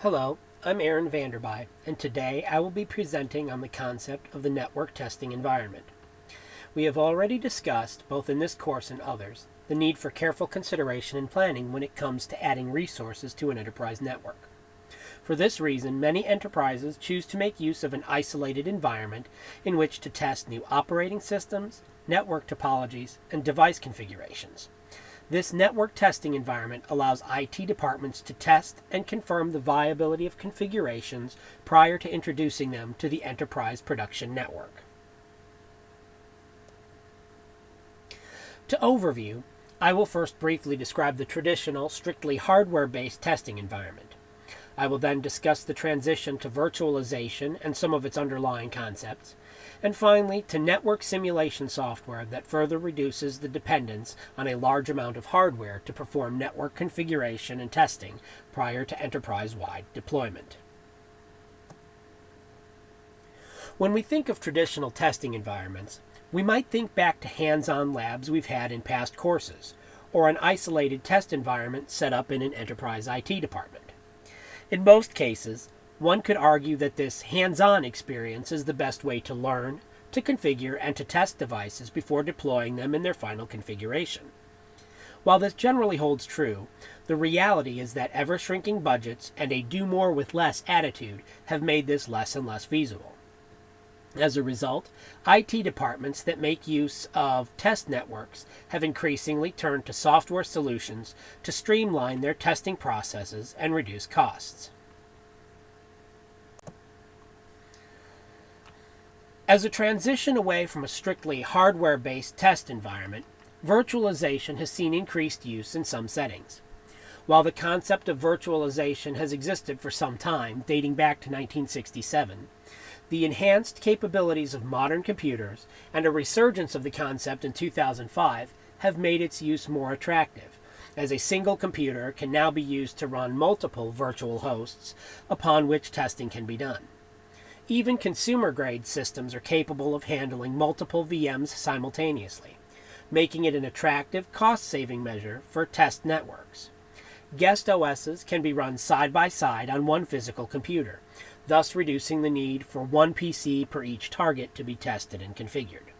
Hello, I'm Aaron Vanderby, and today I will be presenting on the concept of the network testing environment. We have already discussed, both in this course and others, the need for careful consideration and planning when it comes to adding resources to an enterprise network. For this reason, many enterprises choose to make use of an isolated environment in which to test new operating systems, network topologies, and device configurations. This network testing environment allows IT departments to test and confirm the viability of configurations prior to introducing them to the enterprise production network. To overview, I will first briefly describe the traditional, strictly hardware-based testing environment. I will then discuss the transition to virtualization and some of its underlying concepts, and finally to network simulation software that further reduces the dependence on a large amount of hardware to perform network configuration and testing prior to enterprise-wide deployment. When we think of traditional testing environments, we might think back to hands-on labs we've had in past courses, or an isolated test environment set up in an enterprise IT department. In most cases, one could argue that this hands-on experience is the best way to learn, to configure, and to test devices before deploying them in their final configuration. While this generally holds true, the reality is that ever-shrinking budgets and a do more with less attitude have made this less and less feasible. As a result, IT departments that make use of test networks have increasingly turned to software solutions to streamline their testing processes and reduce costs. As a transition away from a strictly hardware-based test environment, virtualization has seen increased use in some settings. While the concept of virtualization has existed for some time, dating back to 1967, the enhanced capabilities of modern computers and a resurgence of the concept in 2005 have made its use more attractive, as a single computer can now be used to run multiple virtual hosts upon which testing can be done. Even consumer-grade systems are capable of handling multiple VMs simultaneously, making it an attractive cost-saving measure for test networks. Guest OSs can be run side by side on one physical computer, thus reducing the need for one PC per each target to be tested and configured.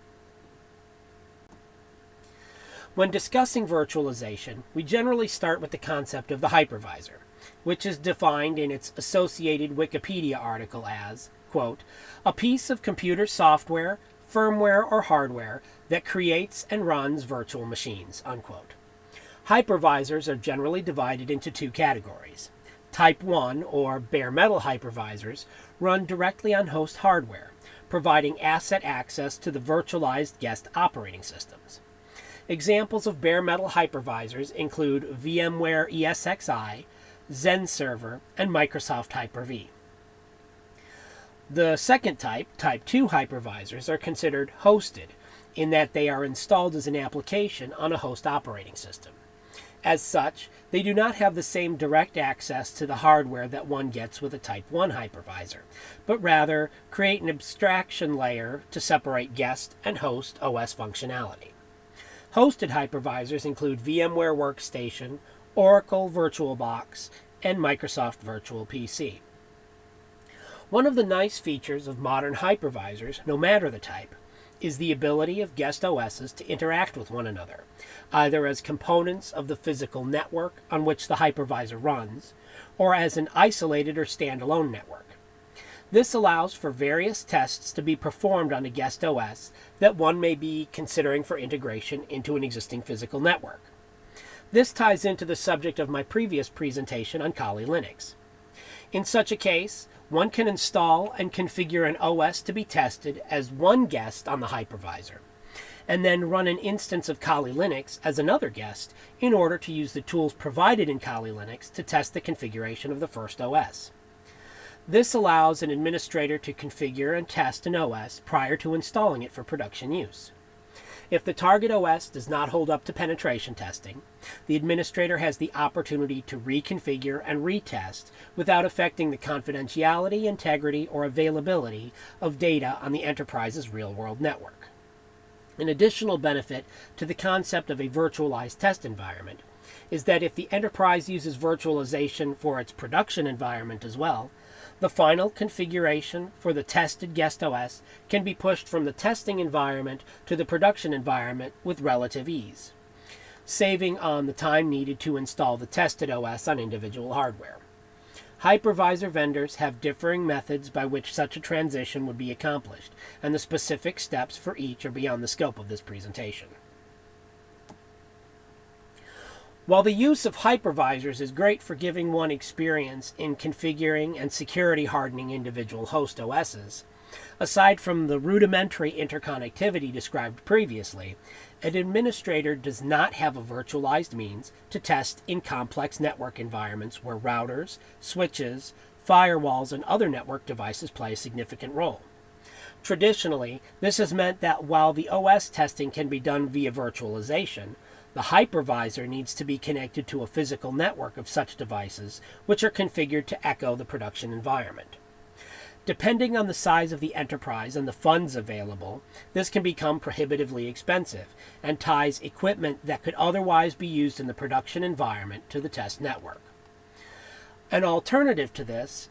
When discussing virtualization, we generally start with the concept of the hypervisor, which is defined in its associated Wikipedia article as, quote, a piece of computer software, firmware, or hardware that creates and runs virtual machines, unquote. Hypervisors are generally divided into two categories. Type 1, or bare metal hypervisors, run directly on host hardware, providing asset access to the virtualized guest operating systems. Examples of bare metal hypervisors include VMware ESXi, Zen Server, and Microsoft Hyper-V. The second type, Type 2 hypervisors, are considered hosted, in that they are installed as an application on a host operating system. As such, they do not have the same direct access to the hardware that one gets with a Type 1 hypervisor, but rather create an abstraction layer to separate guest and host OS functionality. Hosted hypervisors include VMware Workstation, Oracle VirtualBox, and Microsoft Virtual PC. One of the nice features of modern hypervisors, no matter the type, is the ability of guest OSs to interact with one another, either as components of the physical network on which the hypervisor runs, or as an isolated or standalone network. This allows for various tests to be performed on a guest OS that one may be considering for integration into an existing physical network. This ties into the subject of my previous presentation on Kali Linux. In such a case, one can install and configure an OS to be tested as one guest on the hypervisor, and then run an instance of Kali Linux as another guest in order to use the tools provided in Kali Linux to test the configuration of the first OS. This allows an administrator to configure and test an OS prior to installing it for production use. If the target OS does not hold up to penetration testing, the administrator has the opportunity to reconfigure and retest without affecting the confidentiality, integrity, or availability of data on the enterprise's real-world network. An additional benefit to the concept of a virtualized test environment is that if the enterprise uses virtualization for its production environment as well, the final configuration for the tested guest OS can be pushed from the testing environment to the production environment with relative ease, saving on the time needed to install the tested OS on individual hardware. Hypervisor vendors have differing methods by which such a transition would be accomplished, and the specific steps for each are beyond the scope of this presentation. While the use of hypervisors is great for giving one experience in configuring and security hardening individual host OSs, aside from the rudimentary interconnectivity described previously, an administrator does not have a virtualized means to test in complex network environments where routers, switches, firewalls, and other network devices play a significant role. Traditionally, this has meant that while the OS testing can be done via virtualization, the hypervisor needs to be connected to a physical network of such devices, which are configured to echo the production environment. Depending on the size of the enterprise and the funds available, this can become prohibitively expensive and ties equipment that could otherwise be used in the production environment to the test network. An alternative to this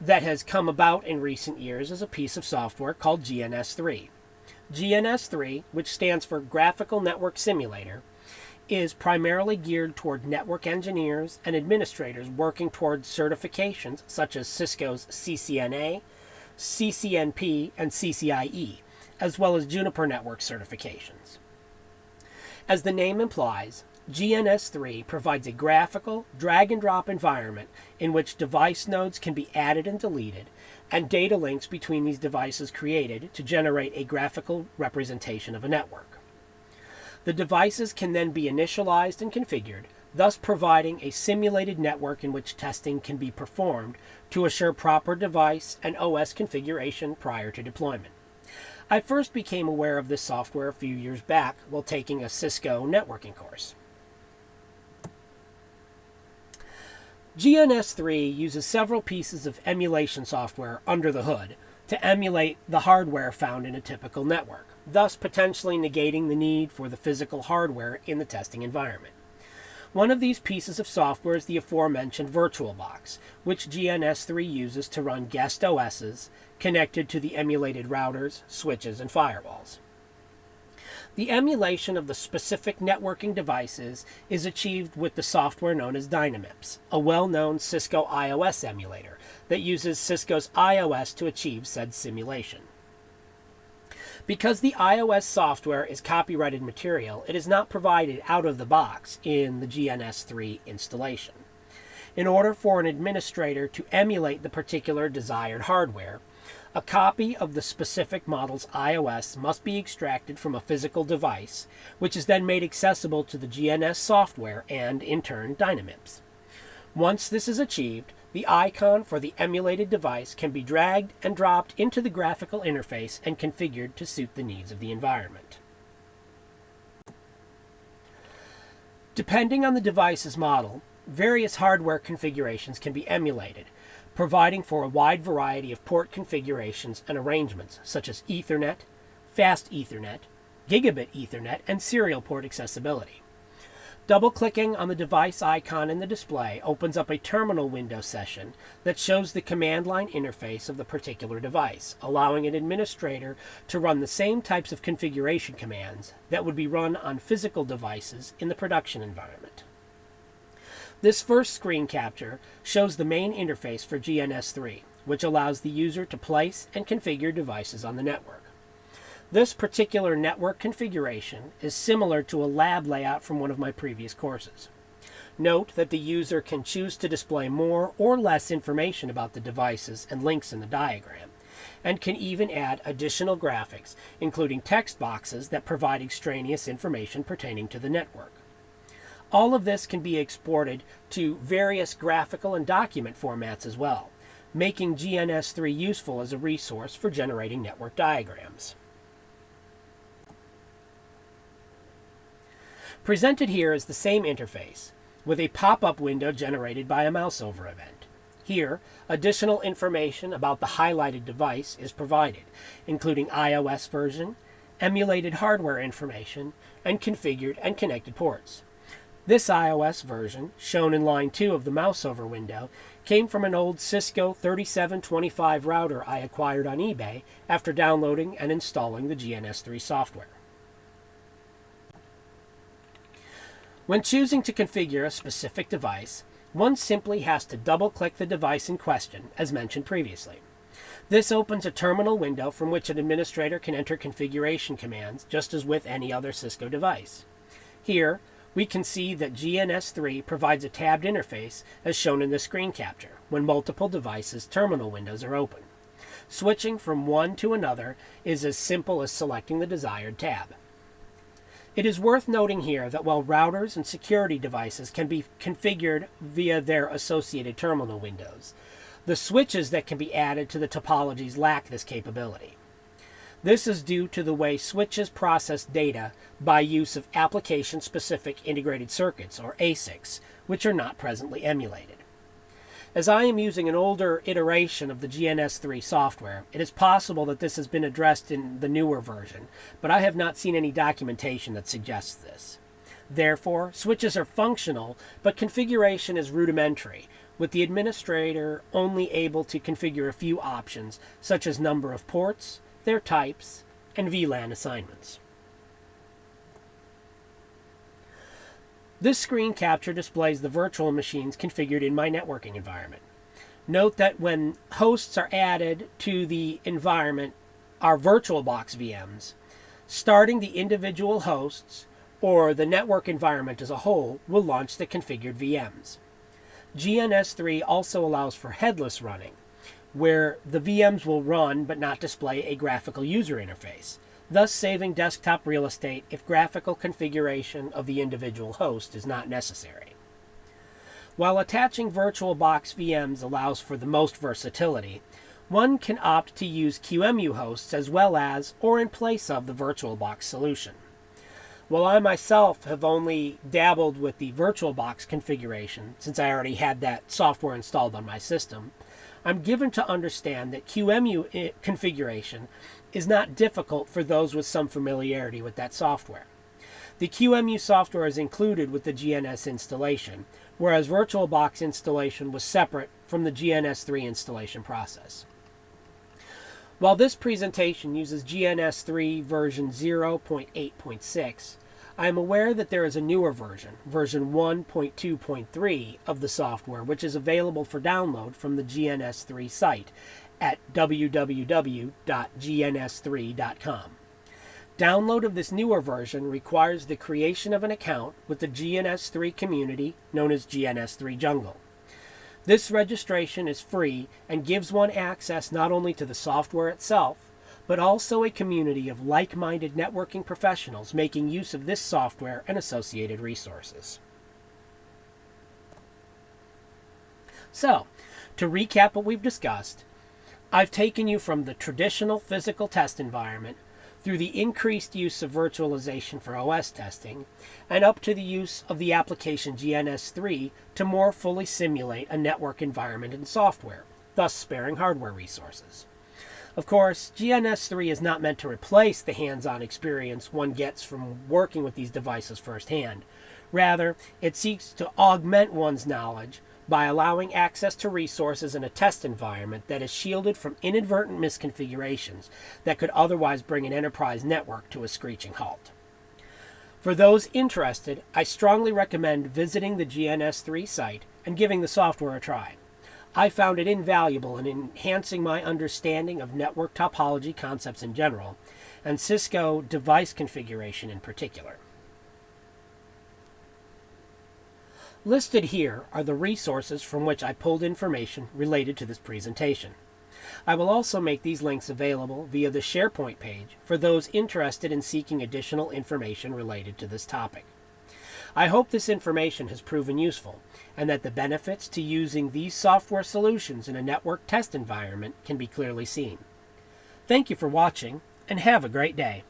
that has come about in recent years is a piece of software called GNS3. GNS3, which stands for Graphical Network Simulator, is primarily geared toward network engineers and administrators working toward certifications such as Cisco's CCNA, CCNP, and CCIE, as well as Juniper Network certifications. As the name implies, GNS3 provides a graphical, drag-and-drop environment in which device nodes can be added and deleted, and data links between these devices created to generate a graphical representation of a network. The devices can then be initialized and configured, thus providing a simulated network in which testing can be performed to assure proper device and OS configuration prior to deployment. I first became aware of this software a few years back while taking a Cisco networking course. GNS3 uses several pieces of emulation software under the hood to emulate the hardware found in a typical network, thus potentially negating the need for the physical hardware in the testing environment. One of these pieces of software is the aforementioned VirtualBox, which GNS3 uses to run guest OSs connected to the emulated routers, switches, and firewalls. The emulation of the specific networking devices is achieved with the software known as Dynamips, a well-known Cisco iOS emulator that uses Cisco's iOS to achieve said simulation. Because the iOS software is copyrighted material, it is not provided out of the box in the GNS3 installation. In order for an administrator to emulate the particular desired hardware, a copy of the specific model's iOS must be extracted from a physical device, which is then made accessible to the GNS software and, in turn, Dynamips. Once this is achieved, the icon for the emulated device can be dragged and dropped into the graphical interface and configured to suit the needs of the environment. Depending on the device's model, various hardware configurations can be emulated, providing for a wide variety of port configurations and arrangements, such as Ethernet, Fast Ethernet, Gigabit Ethernet, and serial port accessibility. Double-clicking on the device icon in the display opens up a terminal window session that shows the command line interface of the particular device, allowing an administrator to run the same types of configuration commands that would be run on physical devices in the production environment. This first screen capture shows the main interface for GNS3, which allows the user to place and configure devices on the network. This particular network configuration is similar to a lab layout from one of my previous courses. Note that the user can choose to display more or less information about the devices and links in the diagram, and can even add additional graphics, including text boxes that provide extraneous information pertaining to the network. All of this can be exported to various graphical and document formats as well, making GNS3 useful as a resource for generating network diagrams. Presented here is the same interface, with a pop-up window generated by a mouse-over event. Here, additional information about the highlighted device is provided, including iOS version, emulated hardware information, and configured and connected ports. This iOS version, shown in line 2 of the mouseover window, came from an old Cisco 3725 router I acquired on eBay after downloading and installing the GNS3 software. When choosing to configure a specific device, one simply has to double-click the device in question, as mentioned previously. This opens a terminal window from which an administrator can enter configuration commands, just as with any other Cisco device. Here, we can see that GNS3 provides a tabbed interface as shown in the screen capture when multiple devices' terminal windows are open. Switching from one to another is as simple as selecting the desired tab. It is worth noting here that while routers and security devices can be configured via their associated terminal windows, the switches that can be added to the topologies lack this capability. This is due to the way switches process data by use of application-specific integrated circuits, or ASICs, which are not presently emulated. As I am using an older iteration of the GNS3 software, it is possible that this has been addressed in the newer version, but I have not seen any documentation that suggests this. Therefore, switches are functional, but configuration is rudimentary, with the administrator only able to configure a few options, such as number of ports, their types, and VLAN assignments. This screen capture displays the virtual machines configured in my networking environment. Note that when hosts are added to the environment, our VirtualBox VMs, starting the individual hosts or the network environment as a whole will launch the configured VMs. GNS3 also allows for headless running, where the VMs will run but not display a graphical user interface, thus saving desktop real estate if graphical configuration of the individual host is not necessary. While attaching VirtualBox VMs allows for the most versatility, one can opt to use QEMU hosts as well as or in place of the VirtualBox solution. While I myself have only dabbled with the VirtualBox configuration, since I already had that software installed on my system, I'm given to understand that QEMU configuration is not difficult for those with some familiarity with that software. The QEMU software is included with the GNS installation, whereas VirtualBox installation was separate from the GNS3 installation process. While this presentation uses GNS3 version 0.8.6, I am aware that there is a newer version, version 1.2.3 of the software, which is available for download from the GNS3 site at www.gns3.com. Download of this newer version requires the creation of an account with the GNS3 community known as GNS3 Jungle. This registration is free and gives one access not only to the software itself, but also a community of like-minded networking professionals making use of this software and associated resources. So, to recap what we've discussed, I've taken you from the traditional physical test environment through the increased use of virtualization for OS testing, and up to the use of the application GNS3 to more fully simulate a network environment and software, thus sparing hardware resources. Of course, GNS3 is not meant to replace the hands-on experience one gets from working with these devices firsthand. Rather, it seeks to augment one's knowledge by allowing access to resources in a test environment that is shielded from inadvertent misconfigurations that could otherwise bring an enterprise network to a screeching halt. For those interested, I strongly recommend visiting the GNS3 site and giving the software a try. I found it invaluable in enhancing my understanding of network topology concepts in general, and Cisco device configuration in particular. Listed here are the resources from which I pulled information related to this presentation. I will also make these links available via the SharePoint page for those interested in seeking additional information related to this topic. I hope this information has proven useful, and that the benefits to using these software solutions in a network test environment can be clearly seen. Thank you for watching, and have a great day.